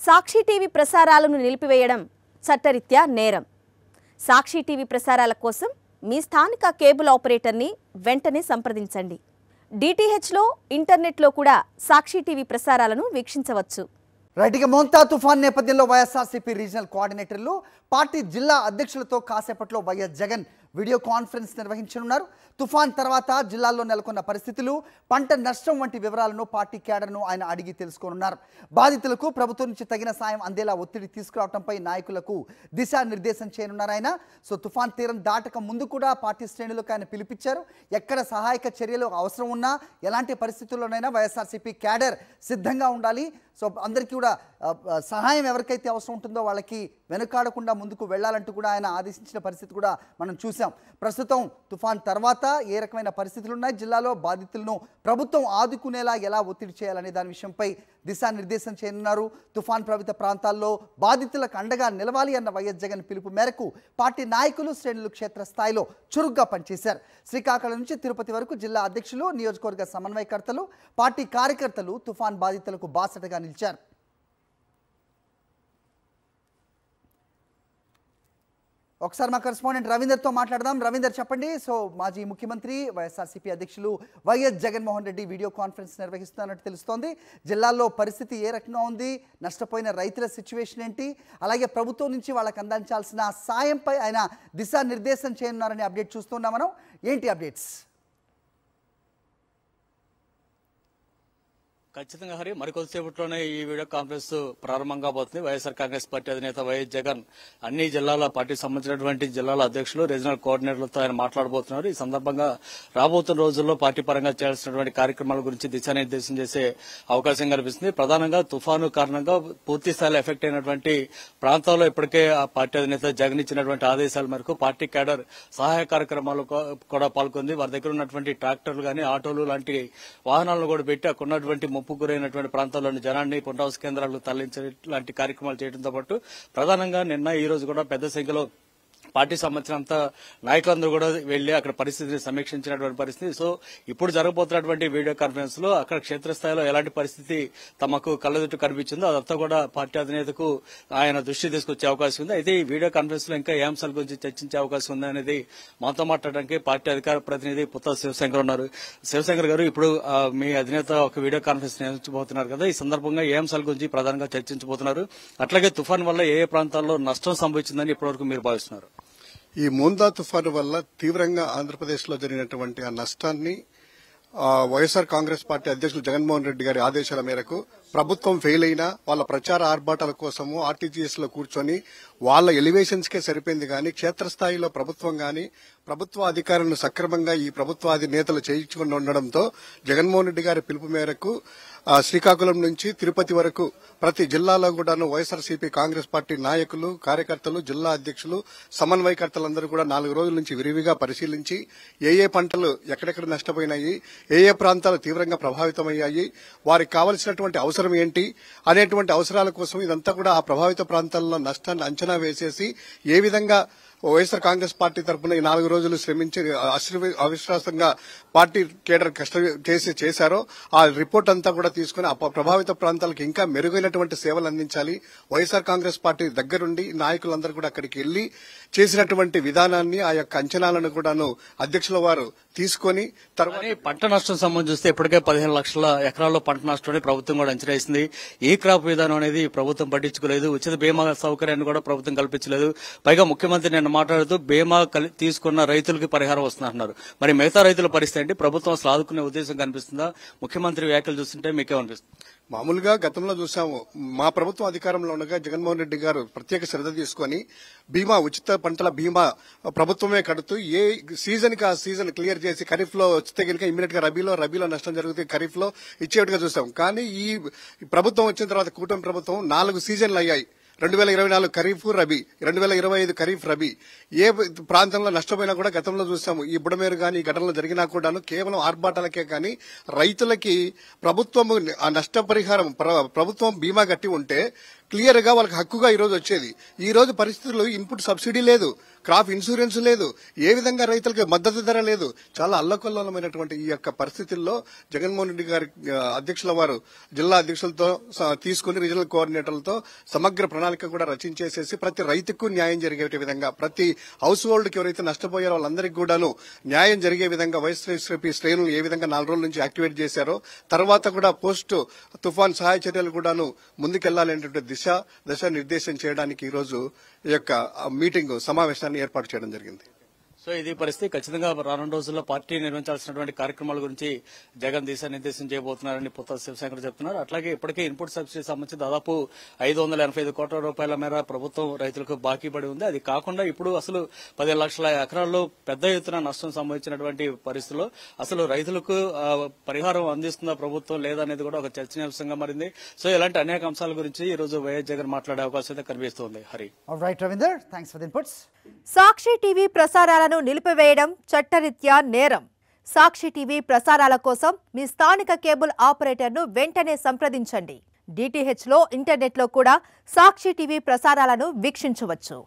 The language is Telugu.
సాక్షి టీవీ ప్రసారాలను నిలిపివేయడం చట్టరీత్యా నేరం. సాక్షి టీవీ ప్రసారాల కోసం మీ స్థానిక కేబుల్ ఆపరేటర్ని వెంటనే సంప్రదించండి. డిటిహెచ్లో, ఇంటర్నెట్లో కూడా సాక్షి టీవీ ప్రసారాలను వీక్షించవచ్చు. రైట్గా మోంతా తుఫాన్ నేపథ్యంలో వైఎస్ఆర్సీపీ రీజనల్ కోఆర్డినేటర్లు పార్టీ జిల్లా అధ్యక్షులతో కాసేపట్లో వైఎస్ జగన్ వీడియో కాన్ఫరెన్స్ నిర్వహించనున్నారు. తుఫాన్ తర్వాత జిల్లాల్లో నెలకొన్న పరిస్థితులు, పంట నష్టం వంటి వివరాలను పార్టీ క్యాడర్ను ఆయన అడిగి తెలుసుకోనున్నారు. బాధితులకు ప్రభుత్వం నుంచి తగిన సాయం అందేలా ఒత్తిడి తీసుకురావడంపై నాయకులకు దిశానిర్దేశం చేయనున్నారు ఆయన. సో తుఫాన్ తీరం దాటక ముందు కూడా పార్టీ శ్రేణులకు ఆయన పిలిపించారు. ఎక్కడ సహాయక చర్యలు అవసరం ఉన్నా, ఎలాంటి పరిస్థితుల్లోనైనా వైఎస్ఆర్సీపీ క్యాడర్ సిద్ధంగా ఉండాలి. సో అందరికీ కూడా సహాయం ఎవరికైతే అవసరం ఉంటుందో వాళ్ళకి వెనుకాడకుండా ముందుకు వెళ్లాలంటూ కూడా ఆయన ఆదేశించిన పరిస్థితి కూడా మనం చూసాం. ప్రస్తుతం తుఫాన్ తర్వాత ఏ రకమైన పరిస్థితులు ఉన్నాయి, జిల్లాలో బాధితులను ప్రభుత్వం ఆదుకునేలా ఎలా ఒత్తిడి చేయాలనే దాని విషయంపై దిశానిర్దేశం చేయనున్నారు. తుఫాన్ ప్రభావిత ప్రాంతాల్లో బాధితులకు అండగా నిలవాలి అన్న వైఎస్ జగన్ పిలుపు మేరకు పార్టీ నాయకులు, శ్రేణులు క్షేత్రస్థాయిలో చురుగ్గా పనిచేశారు. శ్రీకాకుళం నుంచి తిరుపతి వరకు జిల్లా అధ్యక్షులు, నియోజకవర్గ సమన్వయకర్తలు, పార్టీ కార్యకర్తలు తుఫాన్ బాధితులకు బాసటగా నిలిచారు. ఒకసారి మా కరెస్పాండెంట్ రవీందర్తో మాట్లాడదాం. రవీందర్, చెప్పండి. సో మాజీ ముఖ్యమంత్రి, వైఎస్ఆర్సీపీ అధ్యక్షులు వైఎస్ జగన్మోహన్ రెడ్డి వీడియో కాన్ఫరెన్స్ నిర్వహిస్తున్నట్టు తెలుస్తోంది. జిల్లాల్లో పరిస్థితి ఏ రకంగా ఉంది, నష్టపోయిన రైతుల సిచ్యువేషన్ ఏంటి, అలాగే ప్రభుత్వం నుంచి వాళ్ళకి అందించాల్సిన సాయంపై ఆయన దిశానిర్దేశం చేయనున్నారని అప్డేట్ చూస్తున్నాం మనం. ఏంటి అప్డేట్స్? ఖచ్చితంగా హరి, మరికొద్దిసేపట్లోనే ఈ వీడియో కాన్ఫరెన్స్ ప్రారంభం కాబోతుంది. వైఎస్ఆర్ కాంగ్రెస్ పార్టీ అధినేత వైఎస్ జగన్ అన్ని జిల్లాల పార్టీకి సంబంధించినటువంటి జిల్లాల అధ్యక్షులు, రీజనల్ కోఆర్డినేటర్లతో ఆయన మాట్లాడబోతున్నారు. ఈ సందర్భంగా రాబోతున్న రోజుల్లో పార్టీ పరంగా చేయాల్సినటువంటి కార్యక్రమాల గురించి దిశానిర్దేశం చేసే అవకాశం కనిపిస్తుంది. ప్రధానంగా తుఫాను కారణంగా పూర్తి స్థాయిలో ఎఫెక్ట్ అయినటువంటి ప్రాంతాల్లో ఇప్పటికే ఆ పార్టీ అధినేత జగన్ ఇచ్చినటువంటి ఆదేశాల మేరకు పార్టీ క్యాడర్ సహాయ కార్యక్రమాలు కూడా పాల్గొంది. వారి దగ్గర ఉన్నటువంటి ట్రాక్టర్లు గానీ, ఆటోలు లాంటి వాహనాలను కూడా పెట్టి అక్కడ ఉన్నటువంటి ముప్పు గురైనటువంటి ప్రాంతాల్లోని జనాన్ని పునరావాస కేంద్రాలకు తరలించే లాంటి కార్యక్రమాలు చేయడంతో పాటు ప్రధానంగా నిన్న ఈ రోజు కూడా పెద్ద సంఖ్యలో పార్టీ సంబంధించినంత నాయకులందరూ కూడా వెళ్లి అక్కడ పరిస్థితిని సమీక్షించినటువంటి పరిస్థితి. సో ఇప్పుడు జరగబోతున్నటువంటి వీడియో కాన్ఫరెన్స్ లో అక్కడ క్షేత్రస్థాయిలో ఎలాంటి పరిస్థితి తమకు కళ్ళదుట్టు కనిపించిందో అదంతా కూడా పార్టీ అధినేతకు ఆయన దృష్టి తీసుకొచ్చే అవకాశం ఉంది. అయితే ఈ వీడియో కాన్ఫరెన్స్ లో ఇంకా ఏ అంశాల గురించి చర్చించే అవకాశం ఉంది అనేది మాతో మాట్లాడడానికి పార్టీ అధికార ప్రతినిధి పుత్త శివశంకర్ ఉన్నారు. శివశంకర్ గారు, ఇప్పుడు మీ అధినేత ఒక వీడియో కాన్ఫరెన్స్ నిర్వహించబోతున్నారు కదా, ఈ సందర్భంగా ఏ అంశాల గురించి ప్రధానంగా చర్చించబోతున్నారు, అట్లాగే తుఫాన్ వల్ల ఏ ప్రాంతాల్లో నష్టం సంభవించిందని ఇప్పటివరకు మీరు భావిస్తున్నారు? ఈ మోందా తుఫాను వల్ల తీవ్రంగా ఆంధ్రప్రదేశ్ లో జరిగినటువంటి ఆ నష్టాన్ని వైఎస్ఆర్ కాంగ్రెస్ పార్టీ అధ్యక్షులు జగన్మోహన్ రెడ్డి గారి ఆదేశాల మేరకు ప్రభుత్వం ఫెయిల్ అయినా వాళ్ళ ప్రచార ఆర్భాటాల కోసము ఆర్టీజీఎస్ లో కూర్చొని వాళ్ళ ఎలివేషన్స్ కే సరిపోయింది కానీ క్షేత్రస్థాయిలో ప్రభుత్వం గాని ప్రభుత్వ అధికారులను సక్రమంగా ఈ ప్రభుత్వ అధినేతలు చేయించుకుని ఉండడంతో జగన్మోహన్ రెడ్డి గారి పిలుపు మేరకు శ్రీకాకుళం నుంచి తిరుపతి వరకు ప్రతి జిల్లాలో కూడాను వైఎస్ఆర్సీపీ కాంగ్రెస్ పార్టీ నాయకులు, కార్యకర్తలు, జిల్లా అధ్యక్షులు, సమన్వయకర్తలందరూ కూడా 4 రోజుల నుంచి విరివిగా పరిశీలించి ఏ పంటలు ఎక్కడెక్కడ నష్టపోయినాయి, ఏ ప్రాంతాలు తీవ్రంగా ప్రభావితమయ్యాయి, వారికి కావలసినటువంటి అవసరం ఏంటి అనేటువంటి అవసరాల కోసం ఇదంతా కూడా ఆ ప్రభావిత ప్రాంతాల్లో నష్టాన్ని అంచనా వేసేసి ఏ విధంగా వైఎస్ఆర్ కాంగ్రెస్ పార్టీ తరఫున ఈ 4 రోజులు శ్రమించి అవిశ్వాసంగా పార్టీ కేడర్ కష్టం చేశారో ఆ రిపోర్ట్ అంతా కూడా తీసుకుని ఆ ప్రభావిత ప్రాంతాలకు ఇంకా మెరుగైనటువంటి సేవలు అందించాలి. వైఎస్ఆర్ కాంగ్రెస్ పార్టీ దగ్గరుండి నాయకులందరూ కూడా అక్కడికి వెళ్లి చేసినటువంటి విధానాన్ని, ఆ యొక్క అంచనాలను కూడాను అధ్యక్షుల వారు తీసుకుని తర్వాత పంట నష్టం సంబంధిస్తే ఇప్పటికే 15 లక్షల ఎకరాల్లో పంట నష్టాన్ని ప్రభుత్వం కూడా అంచనా వేసింది. ఈ క్రాప్ విధానం అనేది ప్రభుత్వం పట్టించుకోలేదు. ఉచిత బీమా సౌకర్యాన్ని కూడా ప్రభుత్వం కల్పించలేదు. పైగా ముఖ్యమంత్రి నిన్న మాట్లాడుతూ బీమా తీసుకున్న రైతులకి పరిహారం వస్తుందంటున్నారు. మరి మిగతా రైతుల పరిస్థితి ఏంటి? ప్రభుత్వం అసలు ఆదుకునే ఉద్దేశం కనిపిస్తుందా? ముఖ్యమంత్రి వ్యాఖ్యలు చూస్తుంటే మీకేమనిపిస్తుంది? మామూలుగా గతంలో చూసాము, మా ప్రభుత్వం అధికారంలో ఉండగా జగన్మోహన్ రెడ్డి గారు ప్రత్యేక శ్రద్ధ తీసుకుని బీమా, ఉచిత పంటల బీమా ప్రభుత్వమే కడుతూ ఏ సీజన్ కి ఆ సీజన్ క్లియర్ చేసి ఖరీఫ్ లో వస్తే కనుక ఇమీడియట్ గా రబీలో నష్టం జరిగితే ఖరీఫ్ లో ఇచ్చేట్టుగా చూసాం. కానీ ఈ ప్రభుత్వం వచ్చిన తర్వాత కూటమి ప్రభుత్వం 4 సీజన్లు అయ్యాయి. 2024 ఖరీఫ్ రబీ, 2025 ఖరీఫ్ రబీ. ఏ ప్రాంతంలో నష్టపోయినా కూడా గతంలో చూసాము. ఈ బుడమేరు గాని ఈ ఘటనలు జరిగినా కూడాను కేవలం ఆర్భాటాలకే కానీ రైతులకి ప్రభుత్వం ఆ నష్టపరిహారం ప్రభుత్వం బీమా కట్టి ఉంటే క్లియర్ గా వాళ్ళకి హక్కుగా ఈ రోజు వచ్చేది. ఈ రోజు పరిస్థితుల్లో ఇన్పుట్ సబ్సిడీ లేదు, క్రాప్ ఇన్సూరెన్స్ లేదు, ఏ విధంగా రైతులకు మద్దతు ధర లేదు. చాలా అల్లకల్లోలమైనటువంటి ఈ యొక్క పరిస్థితుల్లో జగన్మోహన్ రెడ్డి గారి అధ్యక్షుల వారు జిల్లా అధ్యక్షులతో తీసుకుని రీజనల్ కోఆర్డినేటర్లతో సమగ్ర ప్రణాళిక కూడా రచించేసేసి ప్రతి రైతుకు న్యాయం జరిగే విధంగా, ప్రతి హౌస్ హోల్డ్ కి ఎవరైతే నష్టపోయారో వాళ్ళందరికీ కూడాను న్యాయం జరిగే విధంగా వైఎస్ఆర్సీపీ శ్రేణులు ఏ విధంగా 4 రోజుల నుంచి యాక్టివేట్ చేశారో, తర్వాత కూడా పోస్ట్ తుఫాన్ సహాయ చర్యలు కూడాను ముందుకెళ్లాలనేటువంటి దశ నిర్దేశం చేయడానికి ఈ రోజు ఈ యొక్క మీటింగ్ సమావేశాన్ని ఏర్పాటు చేయడం జరిగింది. సో ఇది పరిస్థితి. ఖచ్చితంగా రానున్న రోజుల్లో పార్టీ నిర్వహించాల్సినటువంటి కార్యక్రమాల గురించి జగన్ దిశానిర్దేశం చేయబోతున్నారని పుత్త శివశంకర్ చెప్తున్నారు. అట్లాగే ఇప్పటికే ఇన్పుట్ సబ్సిడీ సంబంధించి దాదాపు 585 కోట్ల రూపాయల మేర ప్రభుత్వం రైతులకు బాకీ పడి ఉంది. అది కాకుండా ఇప్పుడు అసలు 10 లక్షల ఎకరాల్లో పెద్ద ఎత్తున నష్టం సంభవించినటువంటి పరిస్థితుల్లో అసలు రైతులకు పరిహారం అందిస్తుందా ప్రభుత్వం లేదనేది కూడా ఒక చర్చనీయాంశంగా మారింది. సో ఇలాంటి అనేక అంశాల గురించి ఈ రోజు వైఎస్ జగన్ మాట్లాడే అవకాశం అయితే కనిపిస్తోంది. Hari. Right Ravinder, thanks for the inputs. Sakshi TV ప్రసారాలను నిలిపివేయడం చట్టరీత్యా నేరం. సాక్షి టీవీ ప్రసారాల కోసం మీ స్థానిక కేబుల్ ఆపరేటర్ను వెంటనే సంప్రదించండి. DTHలో ఇంటర్నెట్లో కూడా సాక్షి టీవీ ప్రసారాలను వీక్షించవచ్చు.